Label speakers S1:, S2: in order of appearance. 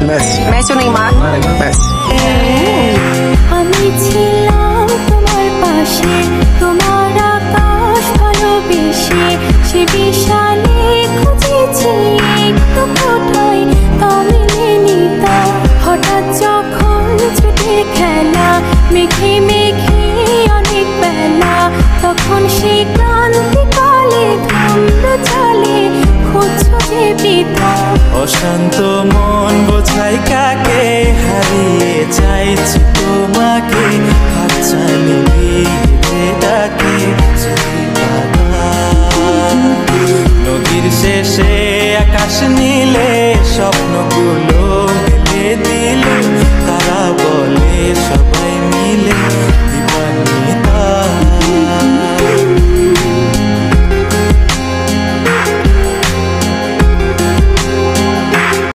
S1: Messi o Neymar? Messi.
S2: আমি ছিলাম তোমার পাশে, তোমার আকাশ ভালোবেসে, সে বিশালে খুঁজেছি একটু কোথায় তা মেলেনি তা। হঠাৎ যখন ছুটে খেলা, মেঘে মেঘে অনেক বেলা, তখন সে ক্রান্তিকালে ধুম্র চলে খুঁজছো যে পিতা।
S3: অশান্ত মন বোঝাই কাকে, হারিয়ে চাইছি তোমাকে, হাতছানি দিয়ে ডাকে যদি বাতাস। নদীর শেষে আকাশ নীলে স্বপ্নগুলো